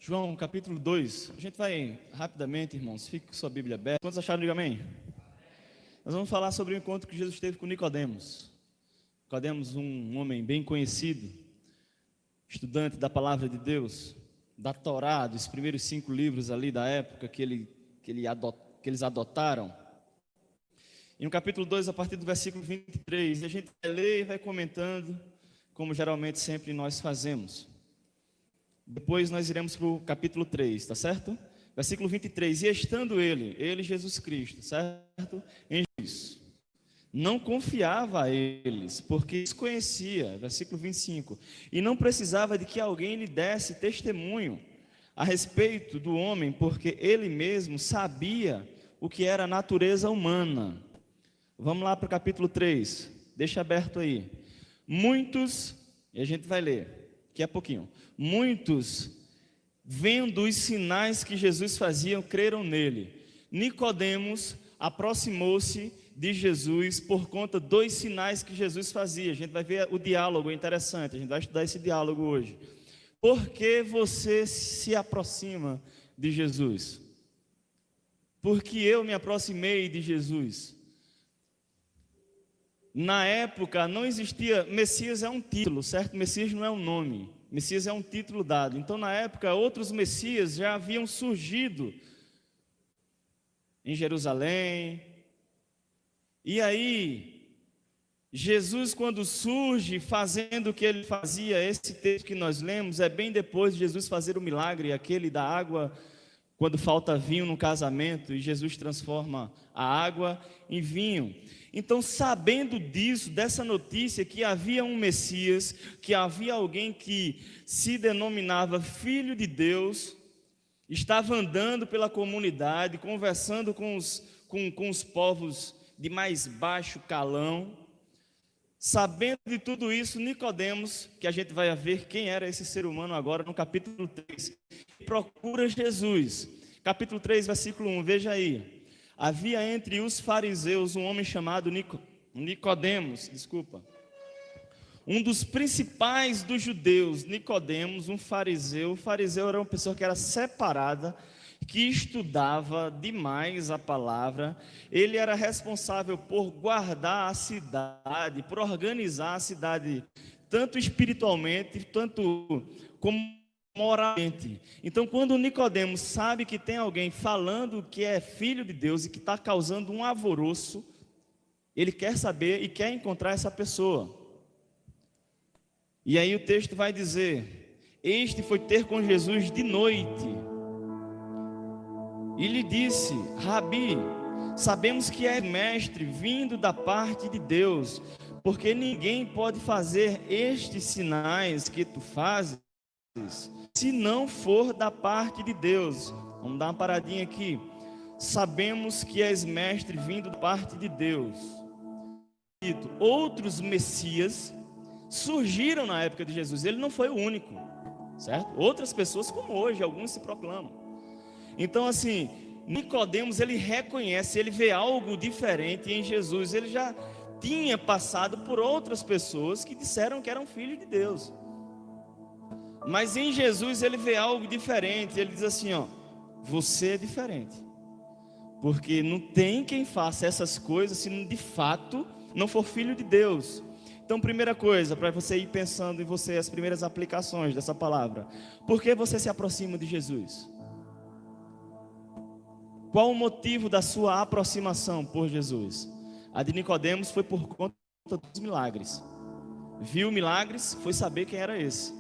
João, capítulo 2. A gente vai rapidamente, irmãos. Fique com sua Bíblia aberta. Quantos acharam? Diga amém. Nós vamos falar sobre o encontro que Jesus teve com Nicodemos. Nicodemos, um homem bem conhecido, estudante da palavra de Deus, da Torá, dos primeiros 5 livros ali da época que eles adotaram. E no capítulo 2, a partir do versículo 23, a gente vai ler e vai comentando, como geralmente sempre nós fazemos. Depois nós iremos para o capítulo 3, tá certo? Versículo 23, e estando ele Jesus Cristo, certo? Em Jesus, não confiava a eles, porque os conhecia, versículo 25, e não precisava de que alguém lhe desse testemunho a respeito do homem, porque ele mesmo sabia o que era a natureza humana. Vamos lá para o capítulo 3, deixa aberto aí. Muitos, e a gente vai ler daqui a pouquinho, muitos, vendo os sinais que Jesus fazia, creram nele. Nicodemos aproximou-se de Jesus por conta dos sinais que Jesus fazia. A gente vai ver o diálogo, é interessante, a gente vai estudar esse diálogo hoje. Por que você se aproxima de Jesus? Porque eu me aproximei de Jesus. Na época não existia, Messias é um título, certo? Messias não é um nome, Messias é um título dado. Então na época outros Messias já haviam surgido em Jerusalém. E aí, Jesus quando surge fazendo o que ele fazia, esse texto que nós lemos, é bem depois de Jesus fazer o milagre, aquele da água, quando falta vinho no casamento, e Jesus transforma a água em vinho. Então, sabendo disso, dessa notícia, que havia um Messias, que havia alguém que se denominava Filho de Deus, estava andando pela comunidade, conversando com os povos de mais baixo calão. Sabendo de tudo isso, Nicodemos, que a gente vai ver quem era esse ser humano agora no capítulo 3, procura Jesus. Capítulo 3, versículo 1, veja aí. Havia entre os fariseus um homem chamado Nicodemos, um dos principais dos judeus. Nicodemos, um fariseu. O fariseu era uma pessoa que era separada, que estudava demais a palavra. Ele era responsável por guardar a cidade, por organizar a cidade, tanto espiritualmente, tanto como moralmente. Então, quando Nicodemos sabe que tem alguém falando que é filho de Deus e que está causando um alvoroço, ele quer saber e quer encontrar essa pessoa. E aí o texto vai dizer: este foi ter com Jesus de noite e lhe disse: Rabi, sabemos que és mestre vindo da parte de Deus, porque ninguém pode fazer estes sinais que tu fazes se não for da parte de Deus. Vamos dar uma paradinha aqui. Sabemos que és mestre vindo da parte de Deus. Outros Messias surgiram na época de Jesus. Ele não foi o único, certo? Outras pessoas, como hoje, alguns se proclamam. Então assim, Nicodemos, ele reconhece, ele vê algo diferente em Jesus. Ele já tinha passado por outras pessoas que disseram que eram filhos de Deus, mas em Jesus ele vê algo diferente. Ele diz assim, ó, você é diferente, porque não tem quem faça essas coisas se de fato não for filho de Deus. Então, primeira coisa, para você ir pensando em você, as primeiras aplicações dessa palavra: por que você se aproxima de Jesus? Qual o motivo da sua aproximação por Jesus? A de Nicodemos foi por conta dos milagres. Viu milagres, foi saber quem era esse.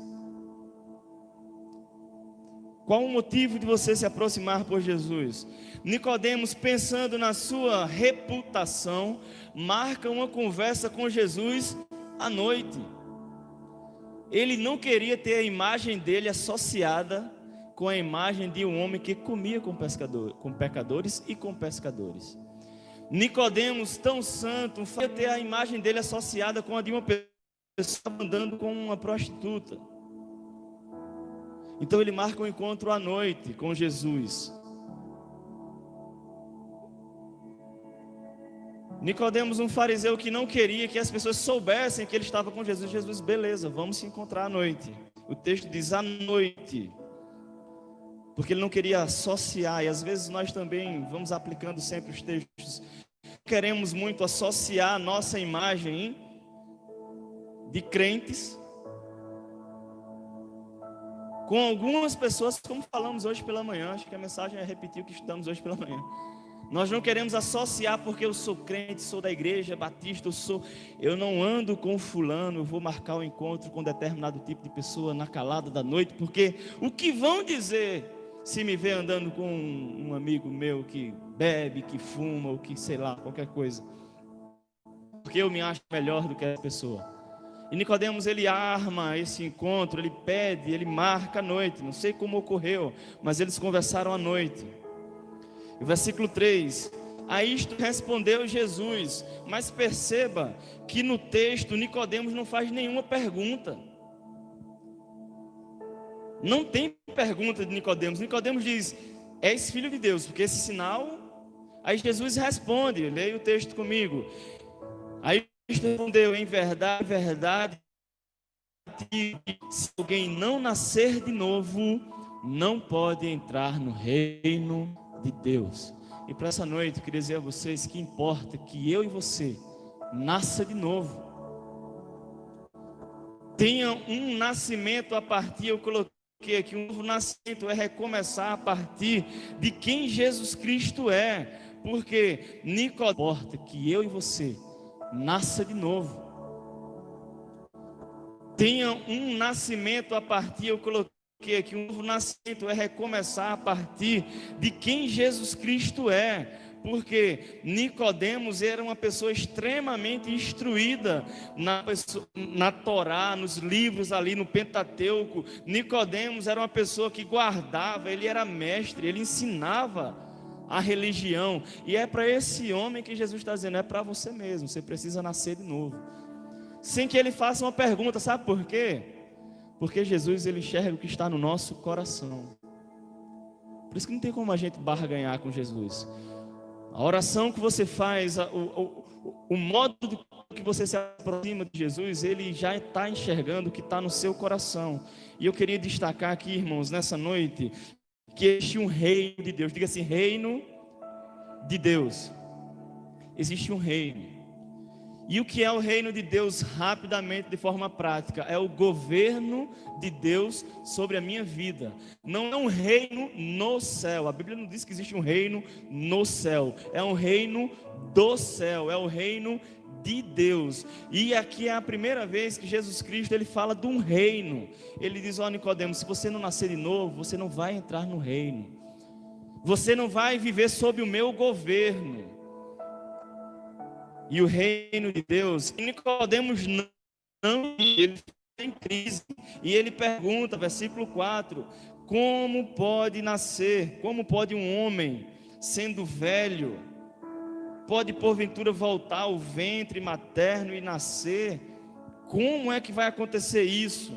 Qual o motivo de você se aproximar por Jesus? Nicodemos, pensando na sua reputação, marca uma conversa com Jesus à noite. Ele não queria ter a imagem dele associada com a imagem de um homem que comia com pecadores e com pescadores. Nicodemos, tão santo, não queria ter a imagem dele associada com a de uma pessoa andando com uma prostituta. Então ele marca um encontro à noite com Jesus. Nicodemos, um fariseu que não queria que as pessoas soubessem que ele estava com Jesus. Jesus, beleza, vamos se encontrar à noite. O texto diz à noite. porque ele não queria associar, e às vezes nós também vamos aplicando sempre os textos, queremos muito associar a nossa imagem de crentes com algumas pessoas, como falamos hoje pela manhã. Acho que a mensagem é repetir o que estudamos hoje pela manhã. Nós não queremos associar porque eu sou crente, sou da igreja batista, eu não ando com fulano, eu vou marcar um encontro com determinado tipo de pessoa na calada da noite, porque o que vão dizer se me ver andando com um amigo meu que bebe, que fuma, ou que sei lá, qualquer coisa, porque eu me acho melhor do que essa pessoa. E Nicodemos, ele arma esse encontro, ele pede, ele marca a noite, não sei como ocorreu, mas eles conversaram à noite. E o versículo 3, a isto respondeu Jesus, mas perceba que no texto Nicodemos não faz nenhuma pergunta. Não tem pergunta de Nicodemos. Nicodemos diz: és filho de Deus, porque esse sinal. Aí Jesus responde, leia o texto comigo. Aí respondeu: em verdade, se alguém não nascer de novo, não pode entrar no reino de Deus. E para essa noite eu queria dizer a vocês que importa que eu e você nasça de novo, tenha um nascimento a partir, eu coloquei aqui, um novo nascimento é recomeçar a partir de quem Jesus Cristo é, porque Nicodemos, importa que eu e você nasça de novo, tenha um nascimento a partir, eu coloquei aqui, um novo nascimento é recomeçar a partir de quem Jesus Cristo é, porque Nicodemos era uma pessoa extremamente instruída na Torá, nos livros ali no Pentateuco. Nicodemos era uma pessoa que guardava, ele era mestre, ele ensinava a religião, e é para esse homem que Jesus está dizendo: é para você mesmo, você precisa nascer de novo, sem que ele faça uma pergunta. Sabe por quê? Porque Jesus, ele enxerga o que está no nosso coração. Por isso que não tem como a gente barganhar com Jesus. A oração que você faz, o modo que você se aproxima de Jesus, ele já está enxergando o que está no seu coração. E eu queria destacar aqui, irmãos, nessa noite, que existe um reino de Deus. Diga assim: reino de Deus. Existe um reino. E o que é o reino de Deus? Rapidamente, de forma prática, é o governo de Deus sobre a minha vida. Não é um reino no céu. A Bíblia não diz que existe um reino no céu. É um reino do céu. É o reino de Deus. E aqui é a primeira vez que Jesus Cristo, ele fala de um reino. Ele diz: ó Nicodemos, se você não nascer de novo, você não vai entrar no reino. Você não vai viver sob o meu governo. E o reino de Deus, Nicodemos não, ele está em crise, e ele pergunta, versículo 4, como pode nascer, como pode um homem, sendo velho, pode porventura voltar ao ventre materno e nascer? Como é que vai acontecer isso?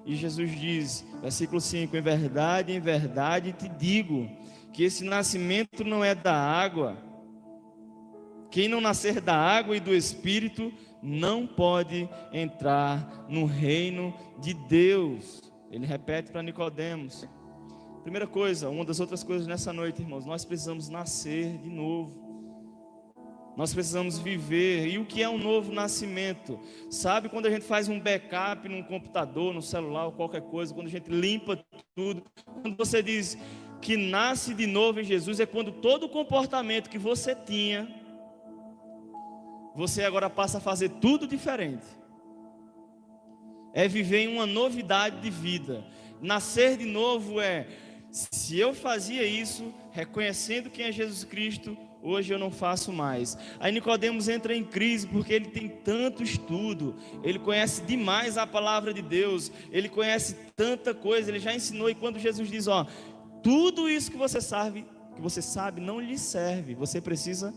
E Jesus diz, versículo 5, em verdade te digo, que esse nascimento não é da água. Quem não nascer da água e do Espírito não pode entrar no reino de Deus. Ele repete para Nicodemos. Primeira coisa, uma das outras coisas nessa noite, irmãos, nós precisamos nascer de novo. Nós precisamos viver. E o que é um novo nascimento? Sabe quando a gente faz um backup num computador, no celular ou qualquer coisa, quando a gente limpa tudo, quando você diz que nasce de novo em Jesus, é quando todo o comportamento que você tinha, você agora passa a fazer tudo diferente. É viver em uma novidade de vida. Nascer de novo é: se eu fazia isso, reconhecendo quem é Jesus Cristo, hoje eu não faço mais. Aí Nicodemos entra em crise, porque ele tem tanto estudo, ele conhece demais a palavra de Deus, ele conhece tanta coisa, ele já ensinou. E quando Jesus diz: ó, tudo isso que você sabe não lhe serve, você precisa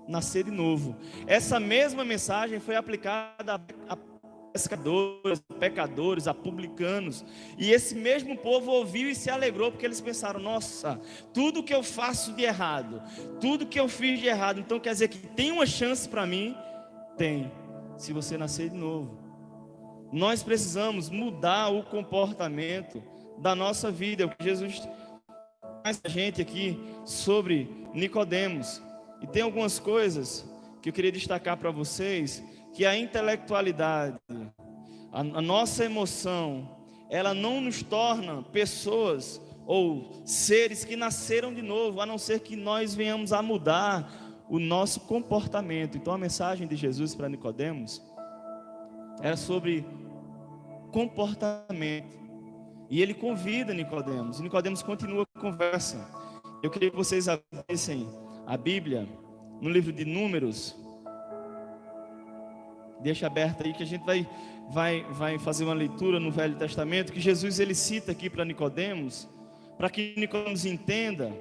nascer de novo. Essa mesma mensagem foi aplicada a pescadores, a pecadores, a publicanos, e esse mesmo povo ouviu e se alegrou, porque eles pensaram: nossa, tudo que eu faço de errado, tudo que eu fiz de errado, então quer dizer que tem uma chance para mim? Tem, se você nascer de novo. Nós precisamos mudar o comportamento da nossa vida. É o que Jesus mais a gente aqui sobre Nicodemos. E tem algumas coisas que eu queria destacar para vocês, que a intelectualidade, a nossa emoção, ela não nos torna pessoas ou seres que nasceram de novo, a não ser que nós venhamos a mudar o nosso comportamento. Então a mensagem de Jesus para Nicodemos era sobre comportamento. E ele convida Nicodemos, e Nicodemos continua a conversa. Eu queria que vocês abrissem a Bíblia no livro de Números. Deixa aberto aí que a gente vai fazer uma leitura no Velho Testamento, que Jesus ele cita aqui para Nicodemos, para que Nicodemos entenda.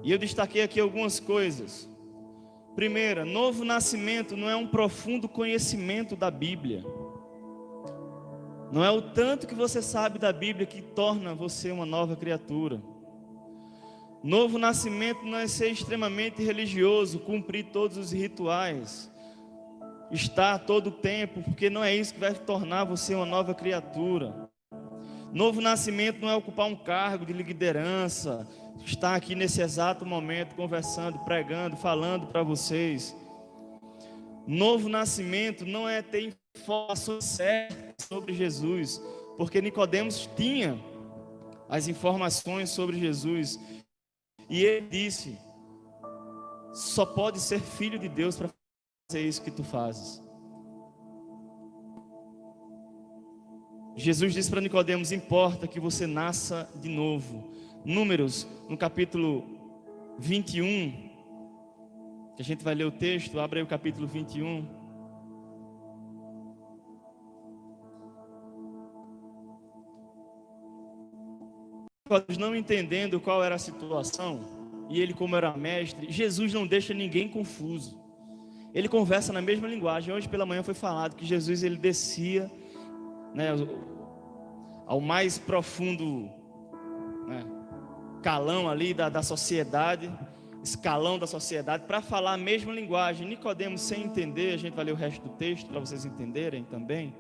E eu destaquei aqui algumas coisas. Primeira, novo nascimento não é um profundo conhecimento da Bíblia. Não é o tanto que você sabe da Bíblia que torna você uma nova criatura. Novo nascimento não é ser extremamente religioso, cumprir todos os rituais, estar todo o tempo, porque não é isso que vai tornar você uma nova criatura. Novo nascimento não é ocupar um cargo de liderança, estar aqui nesse exato momento conversando, pregando, falando para vocês. Novo nascimento não é ter informações certas sobre Jesus, porque Nicodemos tinha as informações sobre Jesus, e ele disse: só pode ser filho de Deus para fazer isso que tu fazes. Jesus disse para Nicodemos: importa que você nasça de novo. Números, no capítulo 21, que a gente vai ler o texto, abre aí o capítulo 21. Nicodemos não entendendo qual era a situação, e ele como era mestre, Jesus não deixa ninguém confuso. Ele conversa na mesma linguagem. Hoje pela manhã foi falado que Jesus ele descia, né, ao mais profundo, né, calão ali da sociedade, escalão da sociedade, para falar a mesma linguagem. Nicodemos, sem entender, a gente vai ler o resto do texto para vocês entenderem também.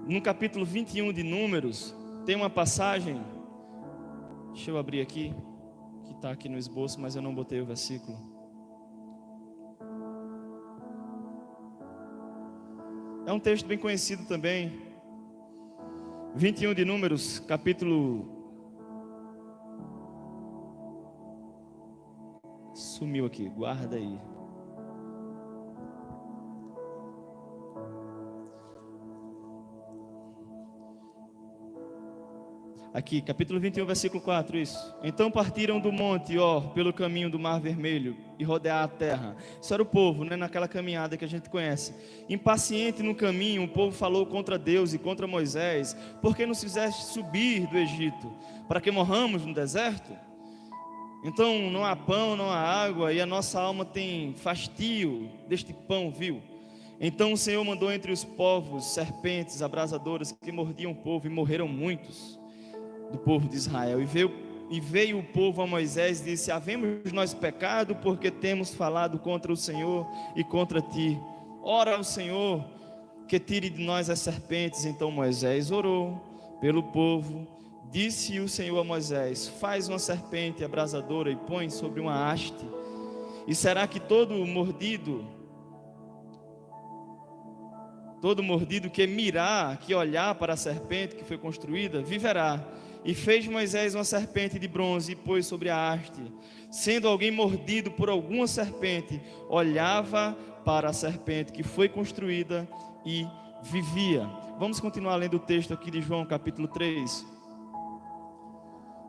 No capítulo 21 de Números, tem uma passagem, deixa eu abrir aqui, que está aqui no esboço, mas eu não botei o versículo. É um texto bem conhecido também. 21 de Números, capítulo... Sumiu aqui, guarda aí. Aqui, capítulo 21, versículo 4, isso. Então partiram do monte Or, pelo caminho do Mar Vermelho, e rodear a terra. Isso era o povo, né, naquela caminhada que a gente conhece. Impaciente no caminho, o povo falou contra Deus e contra Moisés: por que nos fizeste subir do Egito? Para que morramos no deserto? Então não há pão, não há água, e a nossa alma tem fastio deste pão vil. Então o Senhor mandou entre os povos serpentes abrasadoras que mordiam o povo, e morreram muitos do povo de Israel. E veio o povo a Moisés e disse: havemos nós pecado, porque temos falado contra o Senhor e contra ti. Ora ao Senhor que tire de nós as serpentes. Então Moisés orou pelo povo. Disse o Senhor a Moisés: faz uma serpente abrasadora e põe sobre uma haste. E será que todo mordido que mirar, que olhar para a serpente que foi construída, viverá. E fez Moisés uma serpente de bronze e pôs sobre a haste. Sendo alguém mordido por alguma serpente, olhava para a serpente que foi construída e vivia. Vamos continuar lendo o texto aqui de João capítulo 3.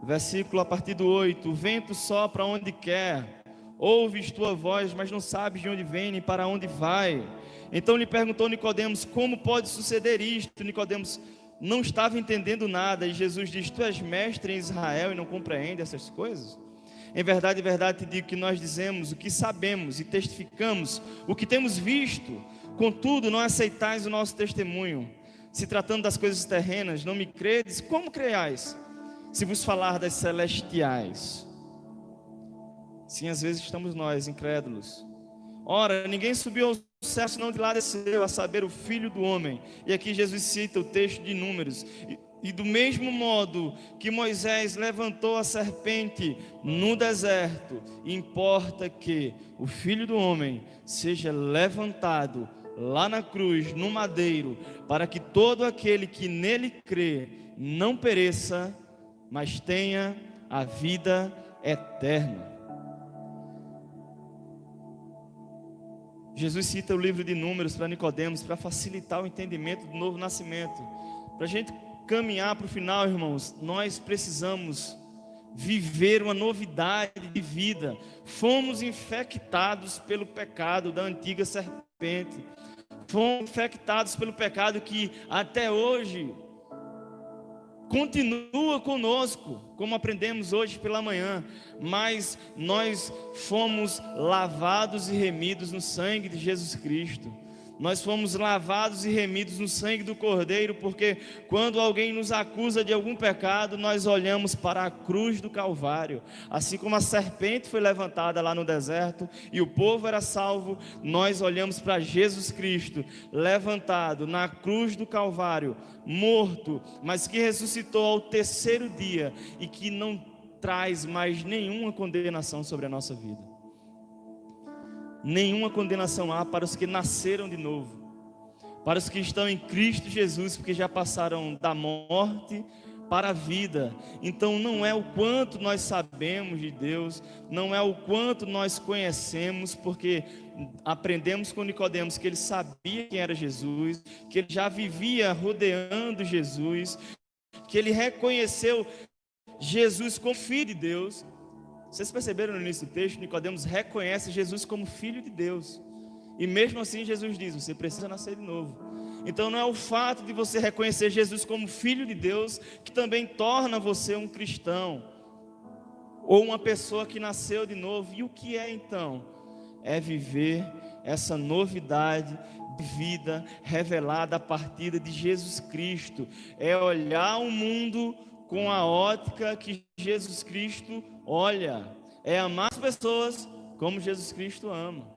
Versículo a partir do 8. O vento sopra onde quer, ouves tua voz, mas não sabes de onde vem nem para onde vai. Então lhe perguntou Nicodemos: como pode suceder isto? Nicodemos não estava entendendo nada, e Jesus diz: tu és mestre em Israel e não compreende essas coisas? Em verdade te digo que nós dizemos o que sabemos e testificamos o que temos visto, contudo não aceitais o nosso testemunho. Se tratando das coisas terrenas, não me credes, como creiais se vos falar das celestiais? Sim, às vezes estamos nós incrédulos. Ora, ninguém subiu ao céu senão de lá desceu, a saber, o Filho do Homem. E aqui Jesus cita o texto de Números. E do mesmo modo que Moisés levantou a serpente no deserto, importa que o Filho do Homem seja levantado lá na cruz, no madeiro, para que todo aquele que nele crê não pereça, mas tenha a vida eterna. Jesus cita o livro de Números para Nicodemos, para facilitar o entendimento do novo nascimento. Para a gente caminhar para o final, irmãos, nós precisamos viver uma novidade de vida. Fomos infectados pelo pecado da antiga serpente. Fomos infectados pelo pecado que até hoje continua conosco, como aprendemos hoje pela manhã, mas nós fomos lavados e remidos no sangue de Jesus Cristo. Nós fomos lavados e remidos no sangue do Cordeiro, porque quando alguém nos acusa de algum pecado, nós olhamos para a cruz do Calvário. Assim como a serpente foi levantada lá no deserto e o povo era salvo, nós olhamos para Jesus Cristo, levantado na cruz do Calvário, morto, mas que ressuscitou ao terceiro dia e que não traz mais nenhuma condenação sobre a nossa vida. Nenhuma condenação há para os que nasceram de novo, para os que estão em Cristo Jesus, porque já passaram da morte para a vida. Então não é o quanto nós sabemos de Deus, não é o quanto nós conhecemos, porque aprendemos com Nicodemos que ele sabia quem era Jesus, que ele já vivia rodeando Jesus, que ele reconheceu Jesus como Filho de Deus. Vocês perceberam no início do texto, Nicodemos reconhece Jesus como Filho de Deus. E mesmo assim Jesus diz, você precisa nascer de novo. Então não é o fato de você reconhecer Jesus como Filho de Deus que também torna você um cristão, ou uma pessoa que nasceu de novo. E o que é então? É viver essa novidade de vida revelada a partir de Jesus Cristo. É olhar o mundo com a ótica que Jesus Cristo olha. É amar as pessoas como Jesus Cristo ama.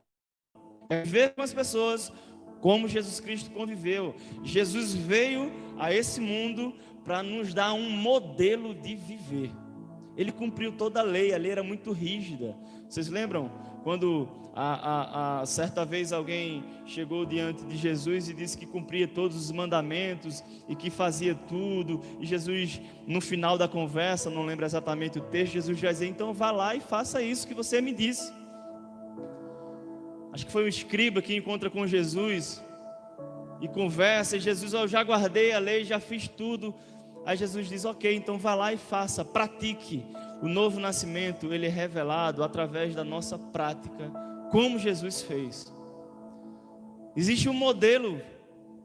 É viver com as pessoas como Jesus Cristo conviveu. Jesus veio a esse mundo para nos dar um modelo de viver. Ele cumpriu toda a lei era muito rígida. Vocês lembram quando certa vez alguém chegou diante de Jesus e disse que cumpria todos os mandamentos e que fazia tudo, e Jesus, no final da conversa, não lembro exatamente o texto, Jesus já dizia, então vá lá e faça isso que você me disse. Acho que foi um escriba que encontra com Jesus e conversa, e Jesus, eu já guardei a lei, já fiz tudo. Aí Jesus diz, ok, então vá lá e faça, pratique. O novo nascimento, ele é revelado através da nossa prática, como Jesus fez. Existe um modelo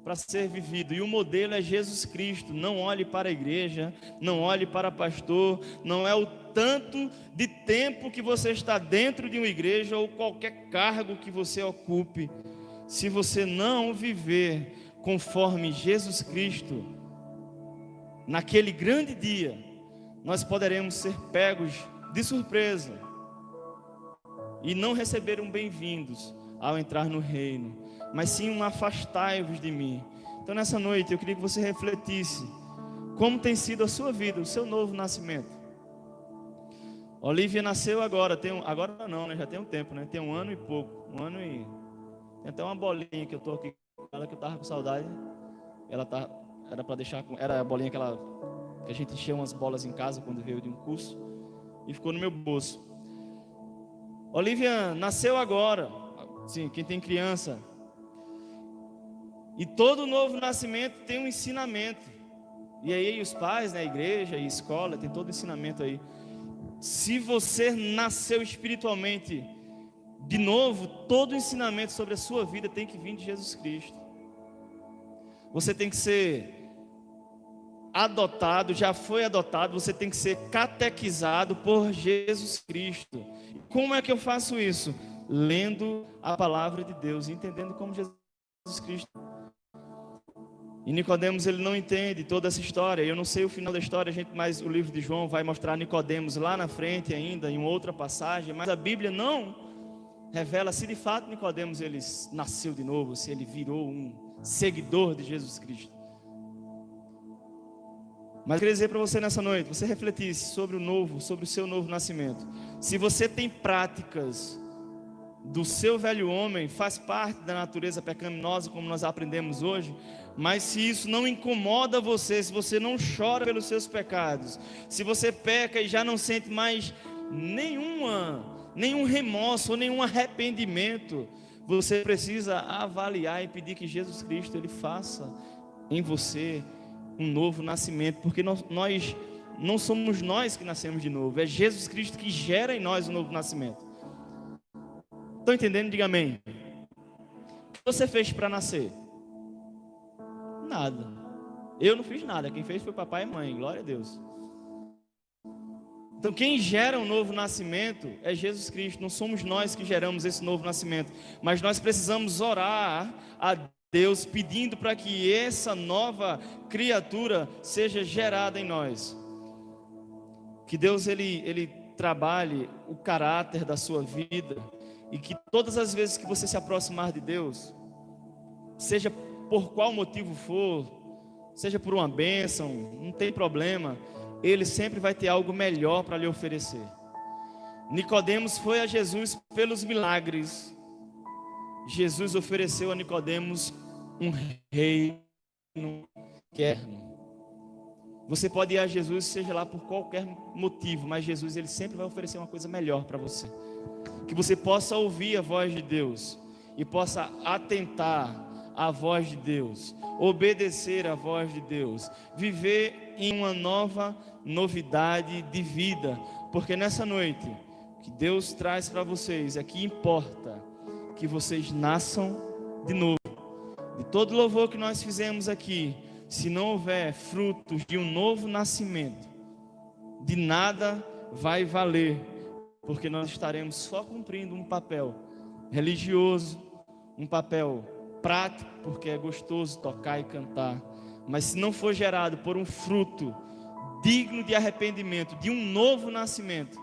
para ser vivido, e o modelo é Jesus Cristo. Não olhe para a igreja, não olhe para pastor, não é o tanto de tempo que você está dentro de uma igreja, ou qualquer cargo que você ocupe. Se você não viver conforme Jesus Cristo, naquele grande dia, nós poderemos ser pegos de surpresa e não receber um bem-vindos ao entrar no reino, mas sim um afastai-vos de mim. Então nessa noite eu queria que você refletisse como tem sido a sua vida, o seu novo nascimento. Olivia nasceu agora, agora não, né? Já tem um tempo, né? Tem um ano e pouco, tem até uma bolinha que eu tô aqui, ela que eu tava com saudade. Era para deixar, era a bolinha que a gente encheu umas bolas em casa quando veio de um curso e ficou no meu bolso. Olivia nasceu agora, sim, quem tem criança. E todo novo nascimento tem um ensinamento. E aí os pais, né, a igreja e a escola, tem todo o ensinamento aí. Se você nasceu espiritualmente de novo, todo o ensinamento sobre a sua vida tem que vir de Jesus Cristo. Você tem que ser adotado, já foi adotado, você tem que ser catequizado por Jesus Cristo. Como é que eu faço isso? Lendo a palavra de Deus, entendendo como Jesus Cristo. E Nicodemos, ele não entende toda essa história. Eu não sei o final da história, mas o livro de João vai mostrar Nicodemos lá na frente ainda, em outra passagem, mas a Bíblia não revela se de fato Nicodemos ele nasceu de novo, se ele virou um seguidor de Jesus Cristo. Mas eu queria dizer para você nessa noite, você refletisse sobre o novo, sobre o seu novo nascimento. Se você tem práticas do seu velho homem, faz parte da natureza pecaminosa, como nós aprendemos hoje, mas se isso não incomoda você, se você não chora pelos seus pecados, se você peca e já não sente mais nenhum remorso ou nenhum arrependimento, você precisa avaliar e pedir que Jesus Cristo ele faça em você um novo nascimento, porque nós não somos nós que nascemos de novo, é Jesus Cristo que gera em nós um novo nascimento. Estão entendendo? Diga amém. O que você fez para nascer? Nada. Eu não fiz nada, quem fez foi papai e mãe, glória a Deus. Então quem gera um novo nascimento é Jesus Cristo, não somos nós que geramos esse novo nascimento, mas nós precisamos orar a Deus pedindo para que essa nova criatura seja gerada em nós. Que Deus ele trabalhe o caráter da sua vida e que todas as vezes que você se aproximar de Deus, seja por qual motivo for, seja por uma bênção, não tem problema, Ele sempre vai ter algo melhor para lhe oferecer. Nicodemos foi a Jesus pelos milagres. Jesus ofereceu a Nicodemos um reino eterno. Você pode ir a Jesus, seja lá por qualquer motivo, mas Jesus ele sempre vai oferecer uma coisa melhor para você. Que você possa ouvir a voz de Deus e possa atentar à voz de Deus, obedecer à voz de Deus, viver em uma novidade de vida, porque nessa noite que Deus traz para vocês é que importa que vocês nasçam de novo. De todo louvor que nós fizemos aqui, se não houver frutos de um novo nascimento, de nada vai valer, porque nós estaremos só cumprindo um papel religioso, um papel prático, porque é gostoso tocar e cantar, mas se não for gerado por um fruto digno de arrependimento, de um novo nascimento,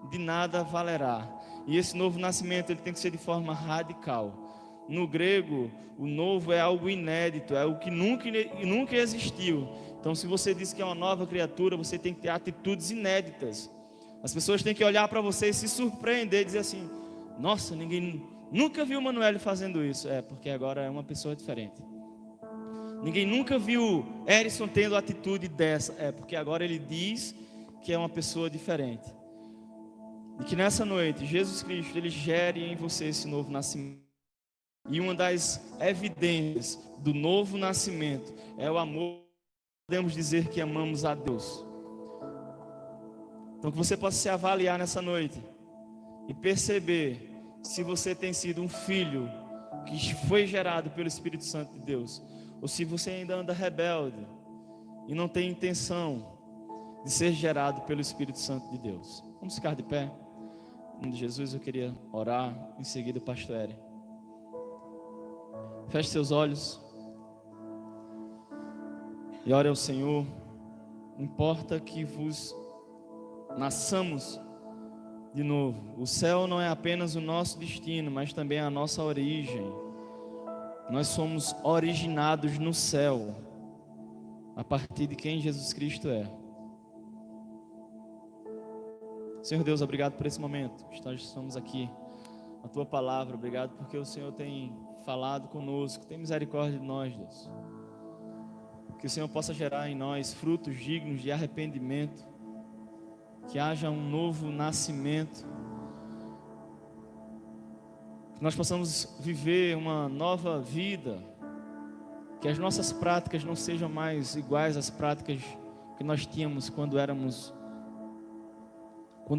de nada valerá. E esse novo nascimento ele tem que ser de forma radical. No grego, o novo é algo inédito, é algo que nunca existiu. Então, se você diz que é uma nova criatura, você tem que ter atitudes inéditas. As pessoas têm que olhar para você e se surpreender, dizer assim: nossa, ninguém nunca viu o Manoel fazendo isso. É, porque agora é uma pessoa diferente. Ninguém nunca viu Erison tendo atitude dessa. É, porque agora ele diz que é uma pessoa diferente. E que nessa noite, Jesus Cristo, ele gere em você esse novo nascimento. E uma das evidências do novo nascimento é o amor. Podemos dizer que amamos a Deus. Então que você possa se avaliar nessa noite e perceber se você tem sido um filho que foi gerado pelo Espírito Santo de Deus, ou se você ainda anda rebelde e não tem intenção de ser gerado pelo Espírito Santo de Deus. Vamos ficar de pé. Em nome de Jesus eu queria orar, em seguida o pastor Eri. Feche seus olhos e ore ao Senhor. Importa que vos nasçamos de novo. O céu não é apenas o nosso destino, mas também a nossa origem. Nós somos originados no céu, a partir de quem Jesus Cristo é. Senhor Deus, obrigado por esse momento. Nós estamos aqui, a Tua palavra. Obrigado porque o Senhor tem falado conosco. Tem misericórdia de nós, Deus. Que o Senhor possa gerar em nós frutos dignos de arrependimento. Que haja um novo nascimento. Que nós possamos viver uma nova vida. Que as nossas práticas não sejam mais iguais às práticas que nós tínhamos quando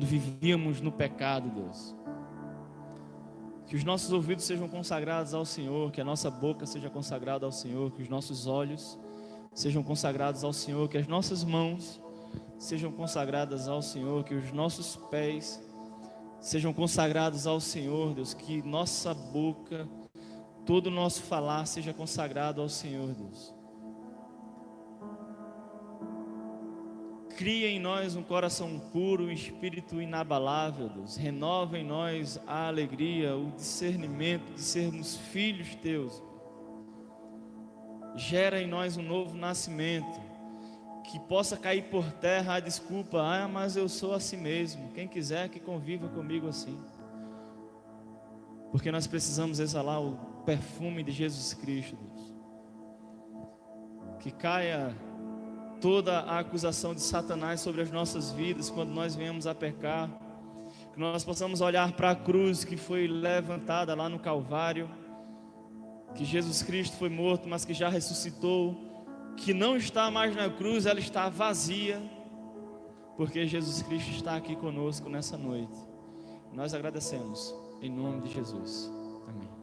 vivíamos no pecado, Deus. Que os nossos ouvidos sejam consagrados ao Senhor, que a nossa boca seja consagrada ao Senhor, que os nossos olhos sejam consagrados ao Senhor, que as nossas mãos sejam consagradas ao Senhor, que os nossos pés sejam consagrados ao Senhor, Deus, que nossa boca, todo o nosso falar seja consagrado ao Senhor, Deus. Cria em nós um coração puro, um espírito inabalável, Deus. Renova em nós a alegria, o discernimento de sermos filhos Teus. Gera em nós um novo nascimento. que possa cair por terra a desculpa: mas eu sou assim mesmo, quem quiser que conviva comigo assim. Porque nós precisamos exalar o perfume de Jesus Cristo, Deus. Que caia toda a acusação de Satanás sobre as nossas vidas quando nós venhamos a pecar. Que nós possamos olhar para a cruz que foi levantada lá no Calvário, que Jesus Cristo foi morto, mas que já ressuscitou, que não está mais na cruz, ela está vazia, porque Jesus Cristo está aqui conosco nessa noite. Nós agradecemos, em nome de Jesus. Amém.